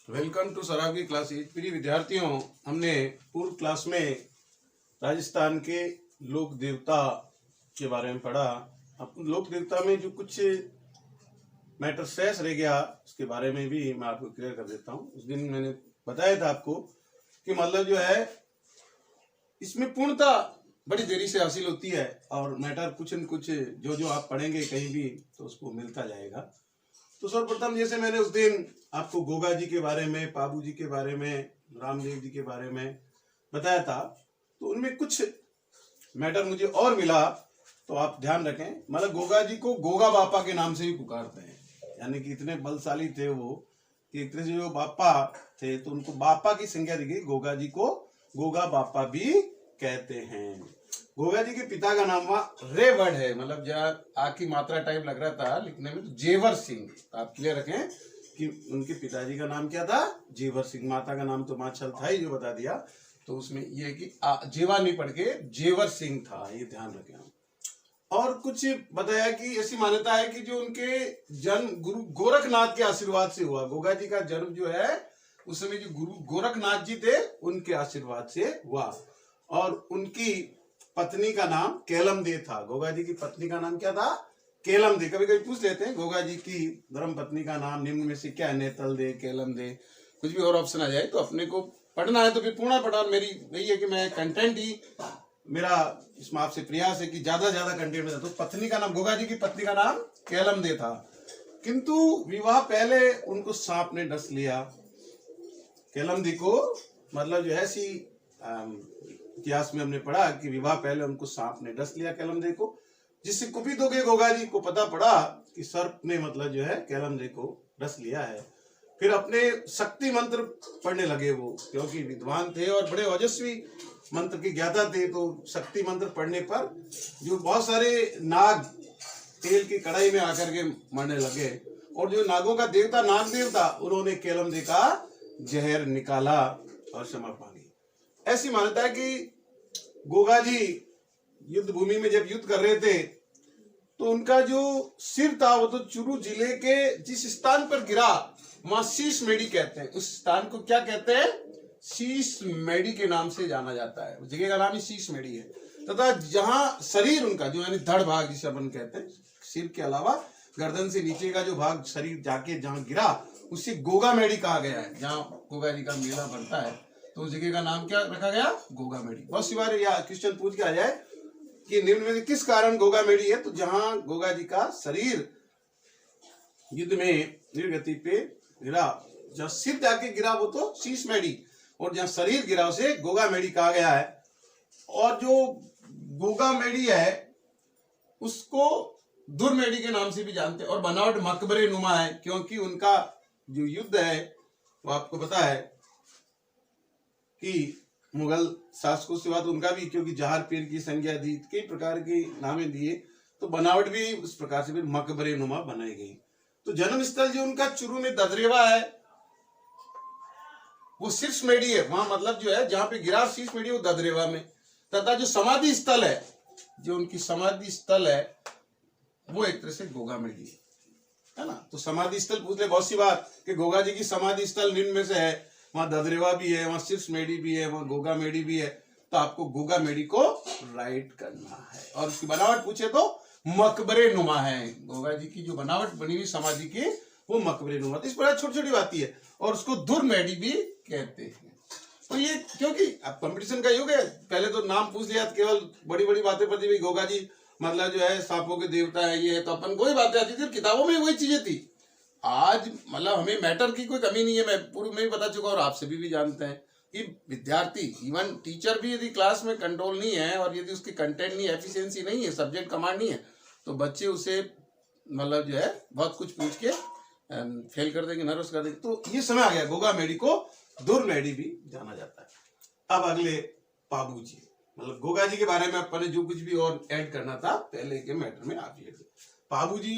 Welcome to सराब की classes. प्रिय विद्यार्थियों, हमने पूर्व क्लास में राजस्थान के लोक देवता के बारे में पढ़ा। अब लोक देवता में जो कुछ मैटर शेष रह गया उसके बारे में भी मैं आपको क्लियर कर देता हूँ। उस दिन मैंने बताया था आपको कि मतलब जो है इसमें पूर्णता बड़ी देरी से हासिल होती है और मैटर कुछ न कुछ जो आप पढ़ेंगे कहीं भी तो उसको मिलता जाएगा। तो सर्वप्रथम जैसे मैंने उस दिन आपको गोगा जी के बारे में, पाबू जी के बारे में, रामदेव जी के बारे में बताया था, तो उनमें कुछ मैटर मुझे और मिला। तो आप ध्यान रखें, मतलब गोगा जी को गोगा बापा के नाम से भी पुकारते हैं, यानी कि इतने बलशाली थे वो कि एक तरह से जो बापा थे तो उनको बापा की संज्ञा दी गई। गोगा जी को गोगा बापा भी कहते हैं। गोगा जी के पिता का नाम रे वर्ड है, मतलब जब आ की मात्रा टाइप लग रहा था लिखने में, तो जेवर सिंह। तो आप क्लियर रखें कि उनके पिताजी का नाम क्या था, जेवर सिंह। माता का नाम तो माछल था ही, जो बता दिया। तो उसमें ये कि जेवा नहीं पढ़ के जेवर सिंह था, ये ध्यान रखें हम। और कुछ बताया कि ऐसी मान्यता है कि जो उनके जन्म गुरु गोरखनाथ के आशीर्वाद से हुआ। गोगा जी का जन्म जो है उस समय जो गुरु गोरखनाथ जी थे उनके आशीर्वाद से हुआ। और उनकी पत्नी का नाम केलम दे था। गोगा जी की पत्नी का नाम क्या था, केलम दे। कभी कभी पूछ लेते हैं गोगा जी की धर्म पत्नी का नाम निम्न में से क्या है, नेतल दे, केलम दे, कुछ भी और ऑप्शन आ जाए तो अपने को पढ़ना है तो फिर पूर्ण पढ़ा। मेरी वही है कि मैं कंटेंट ही, मेरा इसमें आपसे प्रयास है कि ज्यादा ज्यादा कंटेंट में। तो पत्नी का नाम, गोगा जी की पत्नी का नाम केलम दे था, किंतु विवाह पहले उनको सांप ने डस लिया। केलम दी को मतलब जो है ऐसी इतिहास में हमने पढ़ा कि विवाह पहले उनको सांप ने डस लिया केलम दे को, जिससे कुपित हो गए गोगा जी को पता पड़ा कि सर्प ने मतलब जो है केलम दे को डस लिया है। फिर अपने शक्ति मंत्र पढ़ने लगे वो, क्योंकि विद्वान थे और बड़े ओजस्वी मंत्र के ज्ञाता थे। तो शक्ति मंत्र पढ़ने पर जो बहुत सारे नाग तेल की कढ़ाई में आकर के मरने लगे, और जो नागों का देवता नाग देवता, उन्होंने केलम दे का जहर निकाला और क्षमा मांगी। ऐसी मान्यता है कि गोगा जी युद्ध भूमि में जब युद्ध कर रहे थे तो उनका जो सिर था वो तो चूरू जिले के जिस स्थान पर गिरा वहां शीश मेड़ी कहते हैं। उस स्थान को क्या कहते हैं, शीश मेड़ी के नाम से जाना जाता है। उस जगह का नाम ही शीश मेड़ी है। तथा जहां शरीर उनका जो यानी धड़ भाग जिसे अपन कहते हैं, सिर के अलावा गर्दन से नीचे का जो भाग शरीर जाके जहां गिरा उसे गोगा मेड़ी कहा गया है। जहां गोगा जी का मेला बनता है तो उस जगह का नाम क्या रखा गया, गोगा मेड़ी। बहुत सी बार या क्वेश्चन पूछ के आ जाए कि निम्न में किस कारण गोगा मेड़ी है, तो जहां गोगा जी का शरीर युद्ध में वीरगति पे गिरा, जहां सिर जाके गिरा वो तो शीश मेड़ी, और जहां शरीर गिरा उसे गोगा मेड़ी कहा गया है। और जो गोगा मेड़ी है उसको दुर्मेड़ी के नाम से भी जानते हैं, और बनावट मकबरे नुमा है, क्योंकि उनका जो युद्ध है वो आपको पता है कि मुगल शासकों से बात उनका भी, क्योंकि जहार पीर की संज्ञा दी, कई प्रकार के नामे दिए, तो बनावट भी उस प्रकार से फिर मकबरे नुमा बनाई गई। तो जन्म स्थल जो उनका चुरू में ददरेवा है वो शीर्ष मेड़ी है। वहां मतलब जो है जहां पे गिरा शीर्ष मेड़ी वो ददरेवा में। तथा जो समाधि स्थल है, जो उनकी समाधि स्थल है वो एक तरह से गोगा मेड़ी है ना। तो समाधि स्थल पूछ ले बहुत सी बात कि गोगा जी की समाधि स्थल निम्न में से है, वहां ददरेवा भी है, वहां शीर्ष मेड़ी भी है, वहां गोगा मेड़ी भी है। तो आपको गोगा मेड़ी को राइट करना है। और उसकी बनावट पूछे तो मकबरे नुमा है। गोगा जी की जो बनावट बनी हुई समाधि की वो मकबरे नुमा। तो इस पर छोटी छोटी बात है, और उसको दुर्मेड़ी भी कहते हैं। तो ये क्योंकि अब कंपटीशन का युग है, पहले तो नाम पूछ लिया, केवल बड़ी बड़ी बातें पढ़ती हुई गोगा जी मतलब जो है सांपों के देवता है, ये है, तो अपन कोई बातें आती थी, किताबों में वही चीजें थी। आज मतलब हमें मैटर की कोई कमी नहीं है, मैं पूर्व में ही बता चुका और आप सभी भी जानते हैं कि विद्यार्थी, इवन टीचर भी यदि क्लास में कंट्रोल नहीं है और यदि उसकी कंटेंट नहीं, एफिशिएंसी नहीं है, सब्जेक्ट कमांड नहीं है, तो बच्चे उसे मतलब जो है बहुत कुछ पूछ के फेल कर देंगे, नर्वस कर देंगे। तो ये समय आ गया, गोगा मेड़ी को दुर्मेड़ी भी जाना जाता है। अब अगले पाबू जी, मतलब गोगा जी के बारे में अपने जो कुछ भी और ऐड करना था पहले के मैटर में आप ये। पाबू जी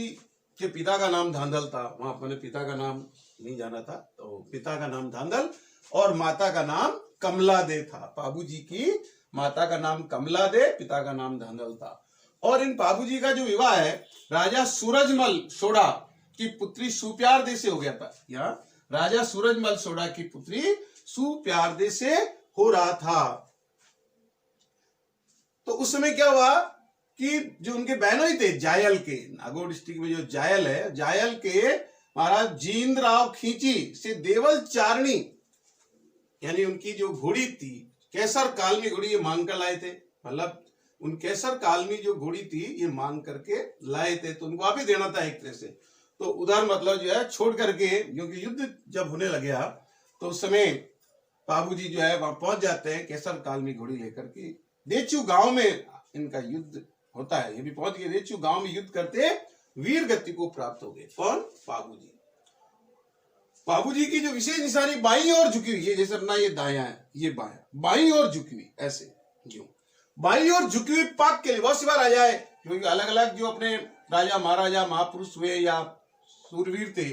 के पिता का नाम धांधल था, वहां अपने पिता का नाम नहीं जाना था, तो पिता का नाम धांधल और माता का नाम कमला दे था। पाबू जी की माता का नाम कमला दे, पिता का नाम धांधल था। और इन पाबू जी का जो विवाह है राजा सूरजमल सोढ़ा की पुत्री सुप्यार दे से हो गया था। यहाँ राजा सूरजमल सोढ़ा की पुत्री सुप्यारदे से हो रहा था। तो उस समय क्या हुआ कि जो उनके बहनोई थे जायल के, नागौर डिस्ट्रिक्ट में जो जायल है, जायल के महाराज जींद राव खींची से देवल चारणी, यानी उनकी जो घोड़ी थी केसर कालमी घोड़ी, ये मांग कर लाए थे। मतलब उन केसर कालमी जो घोड़ी थी ये मांग करके लाए थे, तो उनको वापिस देना था एक तरह से। तो उधर मतलब जो है छोड़ करके, क्योंकि युद्ध जब होने लगे तो उस समय बाबूजी जो है वहां पहुंच जाते हैं केसर कालमी घोड़ी लेकर के। देचू गांव में इनका युद्ध होता है, ये भी पहुंच गए देचू गांव में, युद्ध करते वीर गति को प्राप्त हो गए। कौन? बाबूजी। बाबूजी की जो विशेष निशानी बाईं ओर झुकी हुई, ये जैसे अपना ये दायां है, ये बायां, बाईं ओर झुकी हुई, ऐसे क्यों? बाईं ओर झुकी हुई पाक के लिए बहुत सी बार आ जाए, क्योंकि अलग अलग जो अपने राजा महाराजा महापुरुष हुए या सूरवीर थे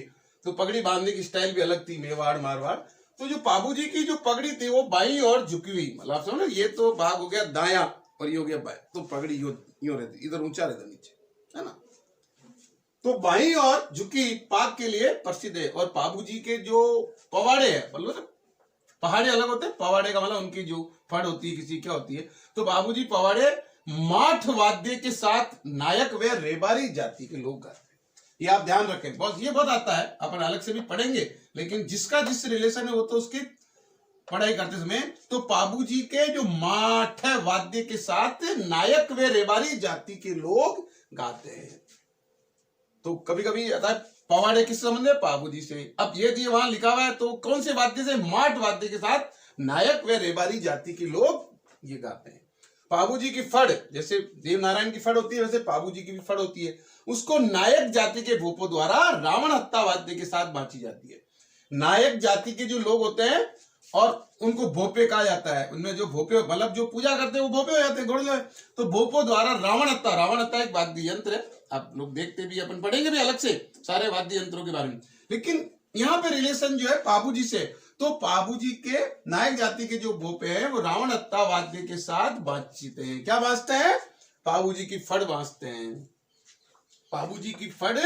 तो पगड़ी बांधने की स्टाइल भी अलग थी, मेवाड़ मारवाड़। तो जो बाबूजी की जो पगड़ी थी वो बाईं ओर झुकी हुई, मतलब समझो ये तो भाग हो गया दायां और ये हो गया बायां, तो पगड़ी यूं रहती, इधर ऊंचा रहता नीचे, है ना। तो बाईं ओर झुकी पाक के लिए प्रसिद्ध है। और बाबूजी के जो पवाड़े है, मतलब पहाड़े अलग होते हैं, पवाड़े का मतलब उनकी जो फड़ होती है किसी क्या होती है, तो बाबूजी पवाड़े माठ वाद्य के साथ नायक व रेबारी जाति के लोग गाते हैं। ये आप ध्यान रखें, बस ये बहुत आता है, अपन अलग से भी पढ़ेंगे, लेकिन जिसका जिस रिलेशन है वो तो उसकी पढ़ाई करते समय। तो बाबूजी के जो माठ वाद्य के साथ नायक व रेबारी जाति के लोग गाते हैं। तो कभी कभी आता है पवाड़े किस संबंध है? बाबूजी से। अब ये दिए वहां लिखा हुआ है, तो कौन से वाद्य से? माठ वाद्य के साथ नायक व रेबारी जाति के लोग ये गाते हैं। बाबूजी की फड़, जैसे देवनारायण की फड़ होती है वैसे बाबूजी की भी फड़ होती है, उसको नायक जाति के भूपों द्वारा रावण हत्ता वाद्य के साथ बांची जाती है। नायक जाति के जो लोग होते हैं और उनको भोपे कहा जाता है, उनमें जो भोपे मतलब जो पूजा करते हैं वो भोपे हो जाते हैं घोड़े। तो भोपों द्वारा रावण हत्ता एक वाद्य यंत्र है, आप लोग देखते भी, अपन पढ़ेंगे भी अलग से सारे वाद्य यंत्रों के बारे में, लेकिन यहाँ पे रिलेशन जो है बाबूजी से। तो बाबूजी के नायक जाति के जो भोपे हैं वो रावण हत्ता वाद्य के साथ बातचीत हैं। क्या बाजते हैं? बाबूजी की फड़ बाजते हैं, बाबूजी की फड़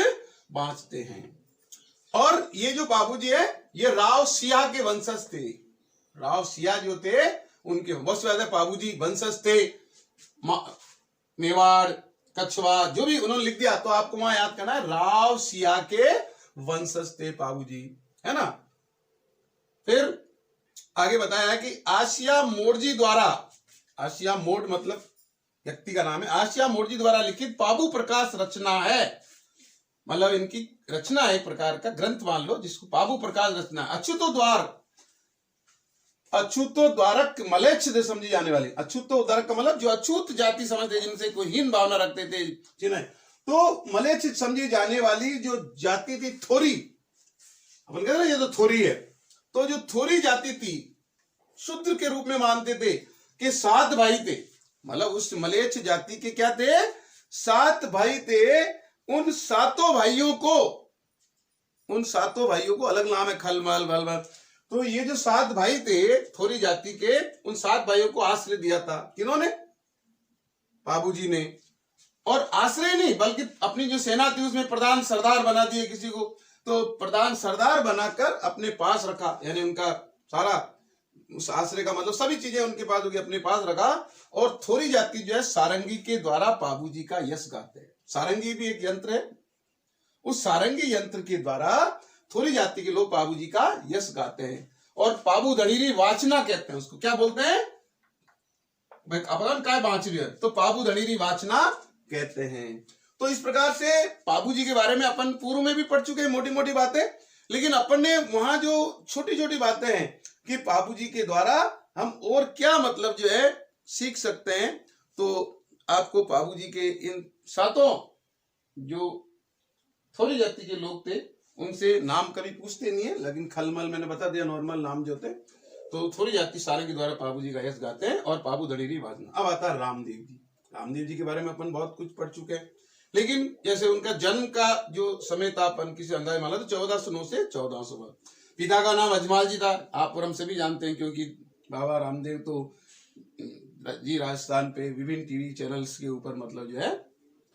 बाजते हैं। और ये जो बाबूजी है ये राव सिया के वंशज थे। राव सिया जो थे उनके बहुत ज्यादा बाबूजी वंशज थे। मेवाड़ कछवा जो भी उन्होंने लिख दिया, तो आपको वहां याद करना है राव सिया के वंशज थे बाबूजी, है ना। फिर आगे बताया कि आसिया मोड़जी द्वारा, आसिया मोड़ मतलब व्यक्ति का नाम है, आसिया मोड़जी द्वारा लिखित बाबू प्रकाश रचना है, मतलब इनकी रचना है एक प्रकार का ग्रंथ मान लो जिसको बाबू प्रकाश रचना। अच्युतो द्वार, अछूतो द्वारक मलेच्छ से समझी जाने वाली, अछूतो द्वारक का मतलब जो अछूत जाति समझते, जिनसे कोई हीन भावना रखते थे जिन्हें, तो मलेच्छ समझी जाने वाली जो जाति थी थोरी, अपन कहते हैं ये तो थोरी है, तो जो थोरी जाति थी शूद्र के रूप में मानते थे कि 7 भाई थे, मतलब उस मलेच्छ जाति के क्या थे? 7 भाई थे। उन सातों भाइयों को अलग नाम है, खलमल भलमल। तो ये जो 7 भाई थे थोरी जाति के, उन 7 भाइयों को आश्रय दिया था किन्होंने? बाबूजी ने। और आश्रय नहीं बल्कि अपनी जो सेना थी उसमें प्रधान सरदार बना दिए किसी को, तो प्रधान सरदार बनाकर अपने पास रखा, यानी उनका सारा उस आश्रय का मतलब सभी चीजें उनके पास होगी, अपने पास रखा। और थोरी जाति जो है सारंगी के द्वारा बाबूजी का यश गाते हैं। सारंगी भी एक यंत्र है, उस सारंगी यंत्र के द्वारा थोरी जाति के लोग बाबूजी का यश गाते हैं। और बाबू धड़ीरी वाचना कहते हैं उसको, क्या बोलते हैं? अपन काय बाँच रही है, तो बाबू धड़ीरी वाचना कहते हैं। तो इस प्रकार से बाबूजी के बारे में अपन पूर्व में भी पढ़ चुके हैं मोटी मोटी बातें, लेकिन अपन ने वहां जो छोटी छोटी बातें हैं कि बाबूजी के द्वारा हम और क्या मतलब जो है सीख सकते हैं, तो आपको बाबूजी के इन 7 जो थोड़ी जाति के लोग थे उनसे नाम कभी पूछते नहीं है, लेकिन खलमल मैंने बता दिया नॉर्मल नाम जो थे। तो थोड़ी जाति सारे के द्वारा बाबूजी का यश गाते हैं। और बाबू धड़ीरी वाजना। अब आता है रामदेव जी। रामदेव जी के बारे में अपन बहुत कुछ पढ़ चुके हैं, लेकिन जैसे उनका जन्म का जो समय था अपन किसी अंदाज माना तो 1409 से 1412। पिता का नाम अजमाल जी था, आप और हम सभी जानते हैं, क्योंकि बाबा रामदेव तो जी राजस्थान पे विभिन्न टीवी चैनल्स के ऊपर मतलब जो है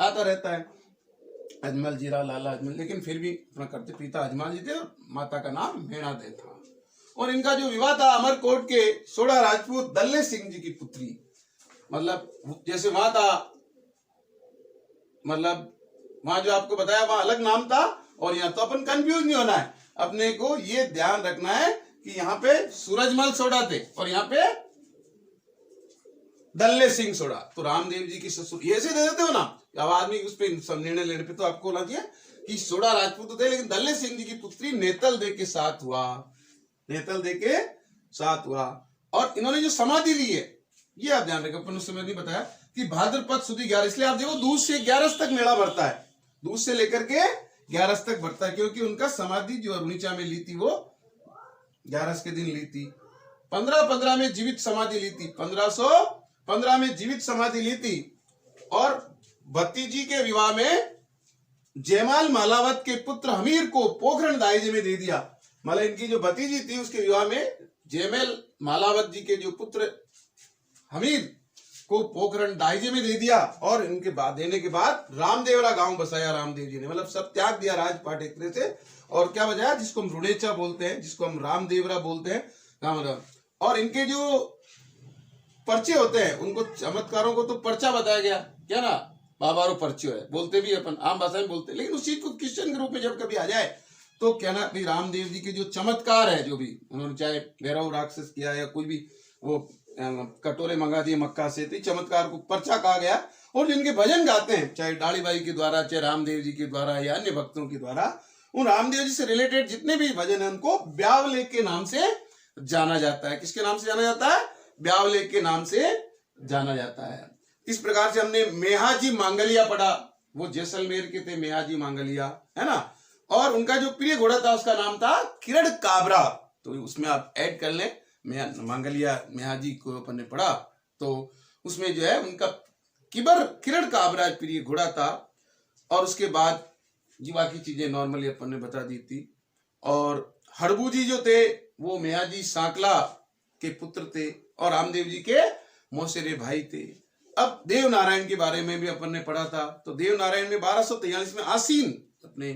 आता रहता है। अजमल जीरा लाला अजमल, लेकिन फिर भी अपना करते, पिता अजमल जी थे और माता का नाम मेणा दे था। और इनका जो विवाह था अमरकोट के सोडा राजपूत दल्ले सिंह जी की पुत्री, मतलब जैसे वहां था, मतलब वहां जो आपको बताया वहां अलग नाम था, और यहाँ तो अपन कंफ्यूज नहीं होना है, अपने को ये ध्यान रखना है कि यहाँ पे सूरजमल सोडा थे और यहाँ पे दल्ले सिंह सोडा। तो रामदेव जी की ससुर ऐसे दे देते हो ना, अब आदमी उस पर निर्णय लेने पे तो आपको होना चाहिए कि सोडा राजपूत थे, लेकिन दल्ले सिंह जी की पुत्री नेतल दे के साथ हुआ, नेतल दे के साथ हुआ। और इन्होंने जो समाधि ली है, ये आप ध्यान रखें, अपन उस समय नहीं बताया कि भाद्रपद सुदी 11, इसलिए आप देखो दूध से 11 तक मेला भरता है, दूध से लेकर के 11 तक भरता है, क्योंकि उनका समाधि जो अरुणिचा में ली थी वो 11 के दिन ली थी। 1515 में जीवित समाधि ली थी, 1515 में जीवित समाधि ली थी। और भतीजी के विवाह में जयमाल मालावत के पुत्र हमीर को पोखरण दाइजे में दे दिया, मतलब इनकी जो भतीजी थी उसके विवाह में जयमाल मालावत जी के जो पुत्र हमीर को पोखरण दाइजे में दे दिया। और इनके बाद देने के बाद रामदेवरा गांव बसाया रामदेव जी ने, मतलब सब त्याग दिया राजपाट एक तरह से, और क्या बजाया, जिसको हम रुणेचा बोलते हैं, जिसको हम रामदेवरा बोलते हैं, राम। और इनके जो पर्चे होते हैं, उनको चमत्कारों को तो पर्चा बताया गया, क्या ना, बाबारो पर्चे है बोलते भी अपन आम भाषा में बोलते हैं, लेकिन उस चीज को क्वेश्चन के रूप में जब कभी आ जाए तो क्या ना, भाई रामदेव जी के जो चमत्कार है, जो भी उन्होंने चाहे भैरव राक्षस किया या कोई भी वो कटोरे मंगा दिए मक्का से, तो चमत्कार को पर्चा कहा गया। और जिनके भजन गाते हैं, चाहे डाली बाई के द्वारा, चाहे रामदेव जी के द्वारा या अन्य भक्तों के द्वारा, उन रामदेव जी से रिलेटेड जितने भी भजन है उनको ब्यावले के नाम से जाना जाता है। किसके नाम से जाना जाता है? ब्यावले के नाम से जाना जाता है। इस प्रकार से हमने मेहाजी मांगलिया पढ़ा, वो जैसलमेर के थे मेहाजी मांगलिया, है ना। और उनका जो प्रिय घोड़ा था उसका नाम था किरण काबरा, तो उसमें आप ऐड कर लें, मांगलिया मेहाजी को अपन ने पढ़ा, तो उसमें जो है उनका किरण काबरा प्रिय घोड़ा था। और उसके बाद जीवा की चीजें नॉर्मली अपन ने बता दी थी। और हड़बू जी जो थे वो मेहाजी सांकला के पुत्र थे और रामदेव जी के मौसेरे भाई थे। अब देव नारायण के बारे में भी अपन ने पढ़ा था, तो देव नारायण में 1243 में आसीन, अपने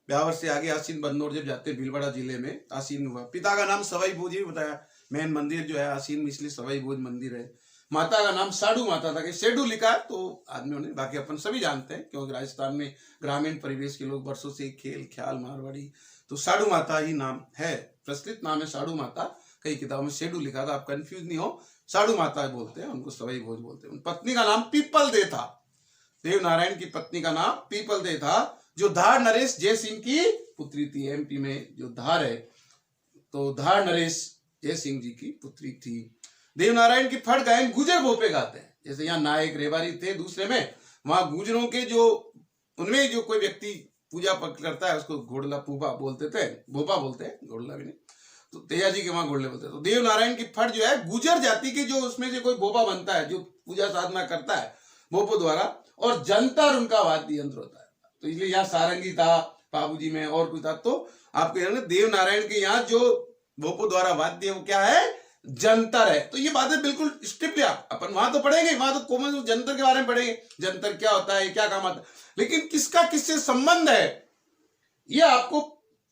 ब्यावर से आगे आसीन बंदौर जब जाते भीलवाड़ा जिले में आसीन हुआ। पिता का नाम सवाई भोज भी बताया, मेन मंदिर जो है आसीन में इसलिए सवाई भोज मंदिर है। माता का नाम साडू माता था, कि शेडू लिखा तो आदमियों ने, बाकी अपन सभी जानते हैं क्योंकि राजस्थान में ग्रामीण परिवेश के लोग वर्षों से खेल ख्याल मारवाड़ी, तो साडू माता ही नाम है, प्रचलित नाम है साडू माता। कई किताबों में शेडू लिखा था, आप कंफ्यूज नहीं हो, साडू माता बोलते हैं उनको, सवाई भोज बोलते हैं। पत्नी का नाम पीपल दे था, देव नारायण की पत्नी का नाम पीपल दे था, जो धार नरेश जय सिंह की पुत्री थी। एमपी में जो धार है, तो धार नरेश जय सिंह जी की पुत्री थी। देव नारायण की फट गायन गुजर भोपे गाते हैं, जैसे यहाँ नायक रेवारी थे दूसरे में, वहां गुजरों के जो उनमें जो कोई व्यक्ति पूजा करता है उसको घोड़ला पूबा बोलते थे, भोपा बोलते हैं, घोड़ला भी नहीं, तो तेजा जी के वहां घोड़ले बोलते हैं। तो देव नारायण की फट जो है गुजर जाति की, जो उसमें से कोई भोपा बनता है जो पूजा साधना करता है भोपो द्वारा, और जंतर उनका वाद्य यंत्र होता है। तो इसलिए यहाँ सारंगी था बाबूजी में और कुछ था, तो आपको देव नारायण के यहाँ जो भोपो द्वारा वाद्य वो क्या है? जंतर है। तो ये बातें बिल्कुल स्ट्रिक्टली अपन वहां तो पढ़ेंगे, वहां तो कॉमन जंतर के बारे में पढ़ेंगे, जंतर क्या होता है, क्या काम आता है, लेकिन किसका किससे संबंध है ये आपको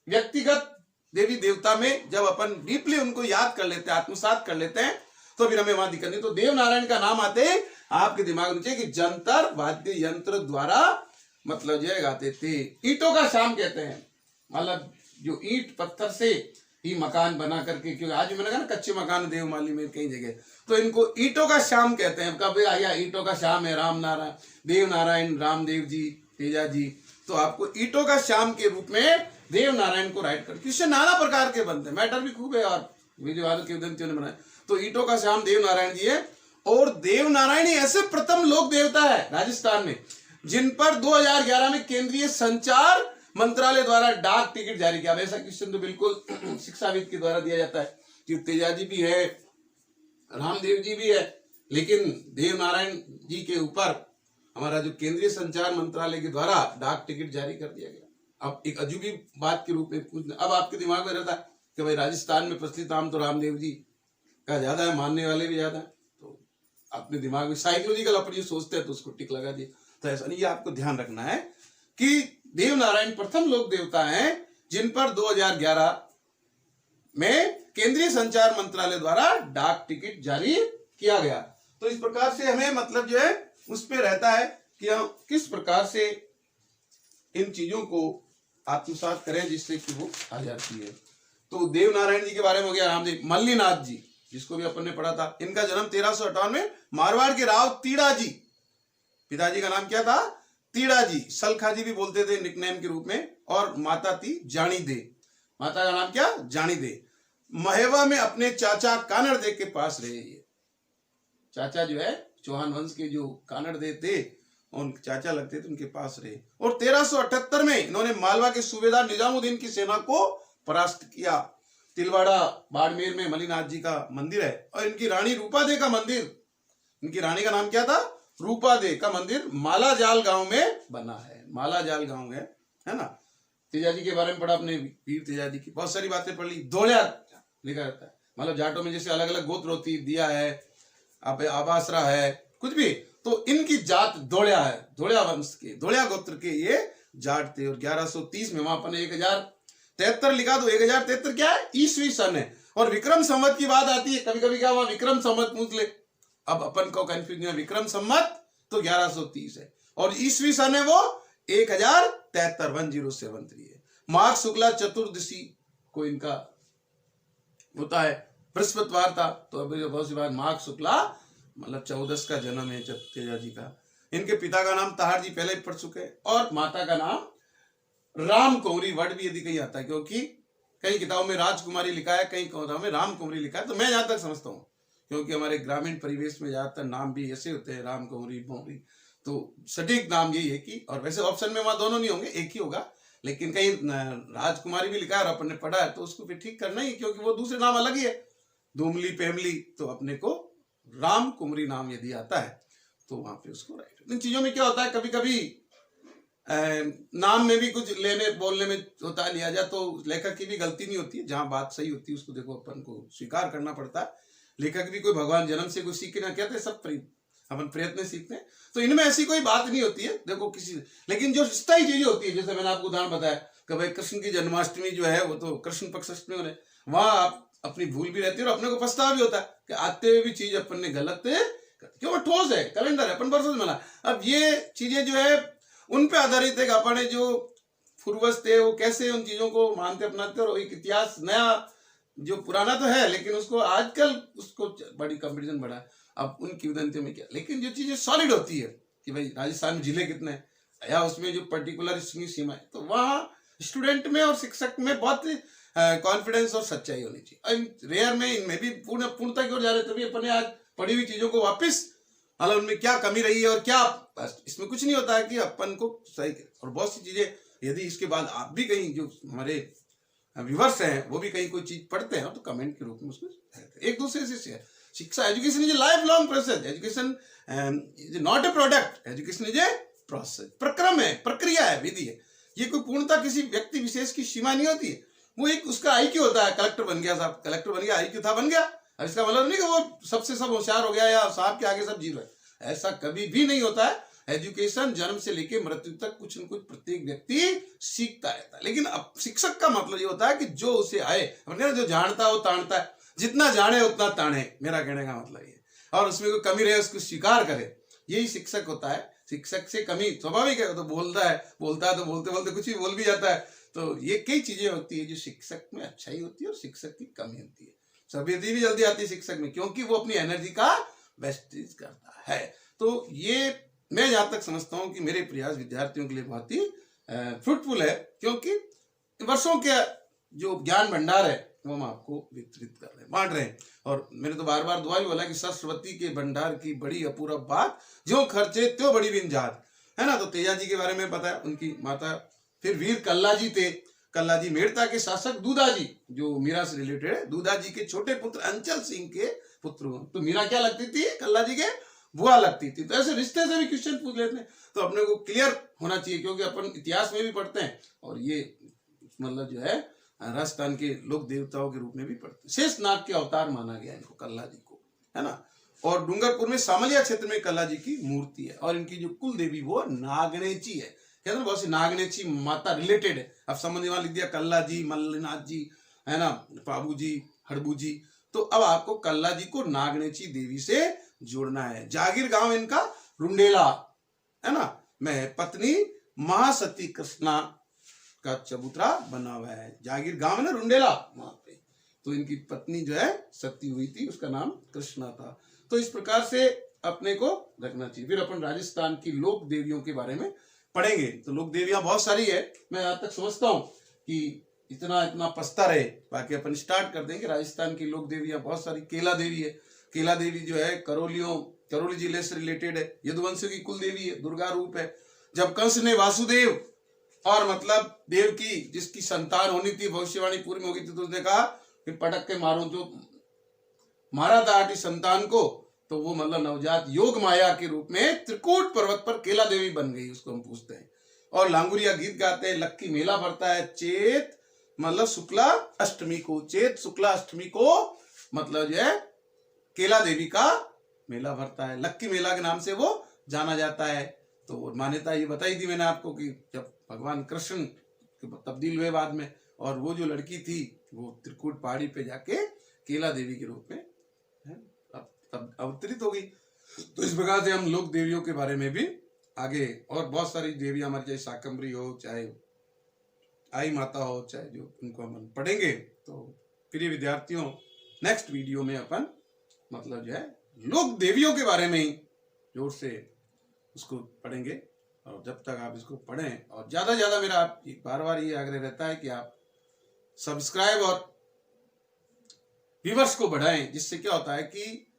व्यक्तिगत देवी देवता में जब अपन डीपली उनको याद कर लेते हैं, आत्मसात कर लेते हैं, तो फिर हमें वहां दिक्कत नहीं। तो देव नारायण का नाम आते आपके दिमाग में कि जंतर वाद्य यंत्र द्वारा मतलब जो गाते थे। ईंटों का शाम कहते हैं, मतलब जो ईंट पत्थर से ही मकान बना करके, क्योंकि आज मैंने कहा ना कच्चे मकान देवमाली में कई जगह, तो इनको ईंटों का शाम कहते हैं। कब आया ईंटों का शाम है, राम नारायण देव नारायण रामदेव जी तेजा जी, तो आपको ईंटों का शाम के रूप में देव नारायण को राइट कर, इससे नाना प्रकार के बनते हैं, मैटर भी खूब है और वीडियो वालों के उदंतियों ने बनाए। तो ईंटों का शाम देव नारायण जी है। और देव नारायण ही ऐसे प्रथम लोक देवता है राजस्थान में जिन पर 2011 में केंद्रीय संचार मंत्रालय द्वारा डाक टिकट जारी किया। ऐसा क्वेश्चन तो बिल्कुल शिक्षाविद के द्वारा दिया जाता है कि तेजा जी भी है, रामदेव जी भी है, लेकिन देव नारायण जी के ऊपर हमारा जो केंद्रीय संचार मंत्रालय के द्वारा डाक टिकट जारी कर दिया गया। अब एक अजूबी बात के रूप में कुछ अब आपके दिमाग में रहता है कि भाई राजस्थान में प्रचलित नाम तो रामदेव जी का ज्यादा है, मानने वाले भी ज्यादा है, तो अपने दिमाग में साइकोलॉजिकल अपन ये सोचते हैं तो उसको टिक लगा दिया। तो ऐसा नहीं, ये आपको ध्यान रखना है कि देवनारायण प्रथम लोक देवता हैं जिन पर 2011 में केंद्रीय संचार मंत्रालय द्वारा डाक टिकट जारी किया गया। तो इस प्रकार से हमें मतलब जो है उस पे रहता है कि हम किस प्रकार से इन चीजों को आत्मसात करें जिससे कि वो आ जाती है। तो देवनारायण जी के बारे में हो गया, रामदेव मल्लीनाथ जी जिसको भी अपन ने पढ़ा था, इनका जन्म 1358 में मारवाड़ के राव तीड़ा जी, पिताजी का नाम क्या था? तीड़ा जी, सलखा जी भी बोलते थे निकनेम के रूप में, और माता थी जानी दे, माता का नाम क्या? जानी दे। महेवा में अपने चाचा कानड़ दे के पास रहे। ये चाचा जो है चौहान वंश के जो कानड़ दे थे उन चाचा लगते थे, उनके पास रहे। और 1378 में इन्होंने मालवा के सूबेदार निजामुद्दीन की सेना को परास्त किया। तिलवाड़ा बाड़मेर में मल्लीनाथ जी का मंदिर है, और इनकी रानी रूपा दे का मंदिर, इनकी रानी का नाम क्या था? रूपा दे का मंदिर मालाजाल गांव में बना है। मालाजाल गांव है ना। तेजाजी के बारे में पढ़ा अपने, वीर तेजाजी की बहुत सारी बातें पढ़ ली। धोलिया लिखा रहता है, मतलब जाटों में जैसे अलग अलग गोत्र होती, दिया है, आबासरा है, कुछ भी, तो इनकी जात धोलिया है, धोलिया वंश के, धोलिया गोत्र के ये जाट थे। और 1130 में वहां अपन 1073 लिखा, तो 1073 क्या है? ईस्वी सन है। और विक्रम संवत की बात आती है, कभी कभी क्या हुआ विक्रम संवत पूछ ले, अब अपन को कंफ्यूजन है। विक्रम संवत तो 1130 है, और ईस्वी सन है वो 1073 है। माघ शुक्ला चतुर्दशी को इनका होता है, बृहस्पतिवार था, तो अभी बहुत सी बात माघ शुक्ला मतलब 14 का जन्म है तेजाजी का। इनके पिता का नाम ताहर जी पहले पढ़ चुके हैं, और माता का नाम राम कुंवरी, वर्ड भी यदि कहीं आता है, क्योंकि कई किताबों में राजकुमारी लिखा है, कई किताबों में राम कुंवरी लिखा है। तो मैं जहां तक समझता हूँ, क्योंकि हमारे ग्रामीण परिवेश में ज्यादातर नाम भी ऐसे होते हैं, राम कुंवरी भौरी, तो सटीक नाम यही है कि, और वैसे ऑप्शन में वहां दोनों नहीं होंगे, एक ही होगा, लेकिन कहीं राजकुमारी भी लिखा है और अपन ने पढ़ा है, तो उसको फिर ठीक करना ही, क्योंकि वो दूसरे नाम अलग ही है, धूमली पेमली, तो अपने को राम कुंवरी नाम यदि आता है तो वहां पे उसको राइट। इन चीजों में क्या होता है, कभी कभी नाम में भी कुछ लेने बोलने में होता है, लिया जाए तो लेखक की भी गलती नहीं होती है, जहां बात सही होती है उसको देखो अपन को स्वीकार करना पड़ता है। लेखक भी कोई भगवान जन्म से कोई सीख के ना कहते, सब अपन प्रयत्न सीखते हैं, तो इनमें ऐसी कोई बात नहीं होती है देखो किसी। लेकिन जो स्थायी चीजें होती है, जैसे मैंने आपको उदाहरण बताया कि भाई कृष्ण की जन्माष्टमी जो है वो तो कृष्ण पक्ष अष्टमी होने, वहां आप अपनी भूल भी रहती है और अपने को पछतावा भी होता है कि आते हुए भी चीज अपन ने गलत क्यों, वो ठोस है, कैलेंडर है, अपन बरसों से मना। अब ये चीजें जो है उन पे आधारित है कि अपन जो पूर्वज थे वो कैसे उन चीजों को मानते अपनाते, और एक इतिहास नया जो पुराना तो है लेकिन उसको आजकल उसको बड़ी कंपटीशन बढ़ा है। अब उन किंवदंतियों में क्या, लेकिन जो चीजें सॉलिड होती है कि भाई राजस्थान में जिले कितने हैं, या उसमें जो पर्टिकुलर सीमा है, तो वहाँ स्टूडेंट में और शिक्षक में बहुत कॉन्फिडेंस और सच्चाई होनी चाहिए। रेयर में इनमें भी पूर्णता की ओर जा रहे, तभी अपने आज पढ़ी हुई चीजों को वापस, मतलब उनमें क्या कमी रही है और क्या, बस इसमें कुछ नहीं होता है कि अपन को सही करें। और बहुत सी चीजें यदि इसके बाद आप भी कहीं जो हमारे व्यूवर्स हैं वो भी कहीं कोई चीज पढ़ते हैं तो कमेंट के रूप में उसको एक दूसरे से शेयर। शिक्षा, education is a life long process, education is not a product, education is a process, प्रक्रम है, प्रक्रिया है, विधि है। ये कोई पूर्णता किसी व्यक्ति विशेष की सीमा नहीं होती है, वो एक उसका आईक्यू होता है। कलेक्टर बन गया साहब, कलेक्टर बन गया, आईक्यू था, बन गया। अब इसका मतलब नहीं कि वो सबसे सब होशियार हो गया या साहब के आगे सब जीरो है, ऐसा कभी भी नहीं होता है। एजुकेशन जन्म से लेकर मृत्यु तक कुछ न कुछ प्रत्येक व्यक्ति सीखता रहता है। लेकिन अब शिक्षक का मतलब ये होता है कि जो उसे आए, जो जानता है वो तानता है, जितना जाने उतना ताने, मेरा कहने का मतलब ये, और उसमें कोई कमी रहे उसको स्वीकार करे, यही शिक्षक होता है। शिक्षक से कमी स्वाभाविक है, तो बोलता है तो बोलते बोलते कुछ भी बोल भी जाता है। तो ये कई चीजें होती है जो शिक्षक में अच्छाई होती है और शिक्षक की कमी होती है। सभ्यता भी जल्दी आती है शिक्षक में, क्योंकि वो अपनी एनर्जी का वेस्टेज करता है। तो ये मैं जहां तक समझता हूं कि मेरे प्रयास विद्यार्थियों के लिए बहुत ही फ्रूटफुल है, क्योंकि वर्षों के जो ज्ञान भंडार है वो हम आपको वितरित कर रहे हैं, बांट रहे हैं। और मैंने तो बार बार दुआ भी बोला कि सरस्वती के भंडार की बड़ी अपूर्व बात, जो खर्चे त्यों बड़ी बिनजात, है ना। तो तेजा जी के बारे में बताया, उनकी माता। फिर वीर कल्ला जी थे, कल्ला जी मेड़ता के शासक दूधा जी, जो मीरा से रिलेटेड है, दूधा जी के छोटे पुत्र अंचल सिंह के पुत्र। तो मीरा क्या लगती थी, कल्ला जी के बुआ लगती थी। तो ऐसे रिश्ते से भी क्वेश्चन पूछ लेते हैं, तो अपने को क्लियर होना चाहिए, क्योंकि अपन इतिहास में भी पढ़ते हैं और ये मतलब जो है राजस्थान के लोक देवताओं के रूप में भी पढ़ते हैं। शेषनाग के अवतार माना गया इनको, कल्ला जी को, है ना। और डूंगरपुर में सामलिया क्षेत्र में कल्ला जी की मूर्ति है, और इनकी जो कुल देवी वो नागणेची है। कहते हैं बहुत सी नागनेची माता रिलेटेड है। अब संबंधी वहां लिख दिया कल्ला जी, मल्लनाथ जी, है ना, पाबू जी, हड़बू जी, तो अब आपको कल्ला जी को नागनेची देवी से जोड़ना है। जागीर गांव इनका रुंडेला, है ना, में पत्नी महासती कृष्णा का चबूतरा बना हुआ है। जागीर गांव है ना रुंडेला, वहां पे तो इनकी पत्नी जो है सती हुई थी, उसका नाम कृष्णा था। तो इस प्रकार से अपने को रखना चाहिए। फिर अपन राजस्थान की लोक देवियों के बारे में पढ़ेंगे। तो लोक देवियां बहुत सारी है, मैं आज तक समझता हूँ कि इतना पछता रहे, बाकी अपन स्टार्ट कर देंगे। राजस्थान की लोक देवियां बहुत सारी। केला देवी है, केला देवी जो है करौली जिले से रिलेटेड है। यदुवंशियों की कुल देवी है, दुर्गा रूप है। जब कंस ने वासुदेव और मतलब देव की जिसकी संतान होनी थी, भविष्यवाणी पूरी हो गई थी, तो उसने कहा फिर पटक के मारो, जो मारा था आटी संतान को, तो वो मतलब नवजात योग माया के रूप में त्रिकूट पर्वत पर केला देवी बन गई, उसको हम पूछते हैं। और लांगुरिया गीत गाते हैं, लक्की मेला भरता है चेत मतलब शुक्ला अष्टमी को, चेत शुक्ला अष्टमी को मतलब जो है केला देवी का मेला भरता है। लक्की मेला के नाम से वो जाना जाता है। तो मान्यता ये बताई थी मैंने आपको कि जब भगवान कृष्ण तब्दील हुए बाद में, और वो जो लड़की थी वो त्रिकूट पहाड़ी पे जाके केला देवी के रूप में तब अवतरित हो गई। तो इस प्रकार से हम लोक देवियों के बारे में भी आगे, और बहुत सारी देवियां हमारी, चाहे शाकंभरी हो, चाहे आई माता हो, चाहे जो उनको हम पढ़ेंगे। तो प्रिय विद्यार्थियों, नेक्स्ट वीडियो में अपन मतलब जो है लोक देवियों के बारे में ही जोर से उसको पढ़ेंगे। और जब तक आप इसको पढ़ें, और ज्यादा ज्यादा मेरा आप बार बार ये आग्रह रहता है कि आप सब्सक्राइब और व्यूअर्स को बढ़ाएं, जिससे क्या होता है कि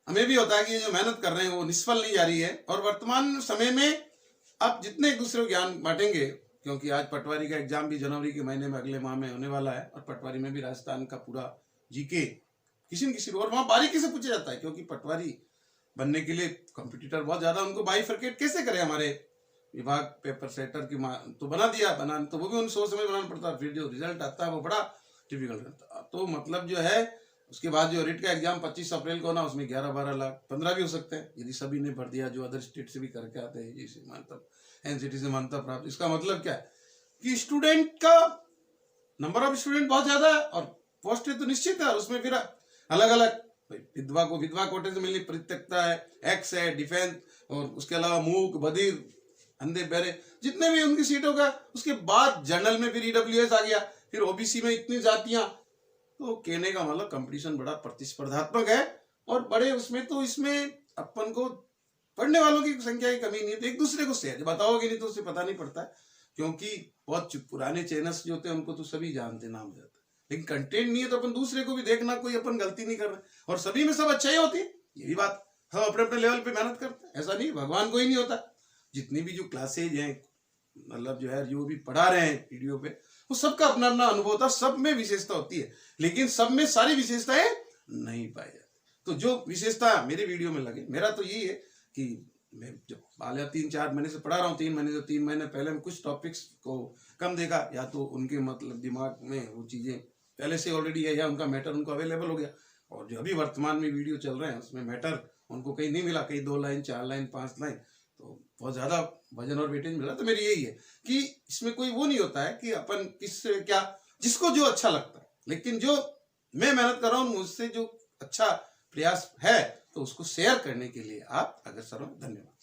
हमें भी होता है कि जो मेहनत कर रहे हैं वो निष्फल नहीं जा रही है। और वर्तमान समय में आप जितने एक दूसरे को ज्ञान बांटेंगे, क्योंकि आज पटवारी का एग्जाम भी जनवरी के महीने में अगले माह में होने वाला है, और पटवारी में भी राजस्थान का पूरा जीके किसी न किसी, और वहां बारीकी से पूछा जाता है, क्योंकि पटवारी बनने के लिए कॉम्पिटिटर बहुत ज्यादा, उनको बाइफरकेट कैसे करें हमारे विभाग पेपर सेटर की तो बना दिया, तो वो भी उन सोच समझ बनाना पड़ता है। फिर जो रिजल्ट आता है वो बड़ा डिफिकल्ट रहता है। तो मतलब जो है उसके बाद जो रिट का एग्जाम 25 अप्रैल को ना, उसमें 11-12 लाख 15 भी हो सकते हैं यदि सभी ने भर दिया, जो अदर स्टेट से भी करके आते हैं, जैसे मान्यता एनसीटी से मान्यता प्राप्त। इसका मतलब क्या है कि स्टूडेंट का नंबर ऑफ स्टूडेंट बहुत ज्यादा है, और पोस्ट तो निश्चित है, और उसमें फिर अलग अलग विधवा कोटे से मिलनी परित्यक्ता है, एक्स है, डिफेंस, और उसके अलावा मूक, बधिर, अंधे बहरे, जितने भी उनकी सीटों का। उसके बाद जनरल में फिर ईडब्ल्यूएस आ गया, फिर ओबीसी में इतनी जातियां। तो कहने का मतलब कंपटीशन बड़ा प्रतिस्पर्धात्मक है, और बड़े उसमें तो इसमें अपन को पढ़ने वालों की संख्या की कमी नहीं है। तो एक दूसरे को सहज बताओगे नहीं तो उसे पता नहीं पड़ता है, क्योंकि बहुत पुराने चैनल्स जो होते हैं उनको तो सभी जानते, नाम जाता है, लेकिन कंटेंट नहीं है। तो अपन दूसरे को भी देखना, कोई अपन गलती नहीं कर रहे, और सभी में सब अच्छा ही होती है, ये भी बात। सब अपने अपने लेवल पे मेहनत करते हैं, ऐसा नहीं भगवान को ही नहीं होता। जितनी भी जो क्लासेज हैं, मतलब जो है जो भी पढ़ा रहे हैं वीडियो पे, वो सबका अपना अपना अनुभव था, सब में विशेषता होती है, लेकिन सब में सारी विशेषताएं नहीं पाई जाती। तो जो विशेषता मेरे वीडियो में लगे, मेरा तो यही है कि मैं जब हाल 3-4 महीने से पढ़ा रहा हूँ, 3 महीने पहले मैं कुछ टॉपिक्स को कम देखा, या तो उनके मतलब दिमाग में वो चीजें पहले से ऑलरेडी है, या उनका मैटर उनको अवेलेबल हो गया, और जो अभी वर्तमान में वीडियो चल रहे हैं उसमें मैटर उनको कहीं नहीं मिला, कहीं 2 लाइन 4 लाइन 5 लाइन, तो बहुत ज्यादा वजन और वेटेज मिला। तो मेरी यही है कि इसमें कोई वो नहीं होता है कि अपन किससे क्या, जिसको जो अच्छा लगता है, लेकिन जो मैं मेहनत कर रहा हूँ मुझसे जो अच्छा प्रयास है, तो उसको शेयर करने के लिए आप अग्रसर हो। धन्यवाद।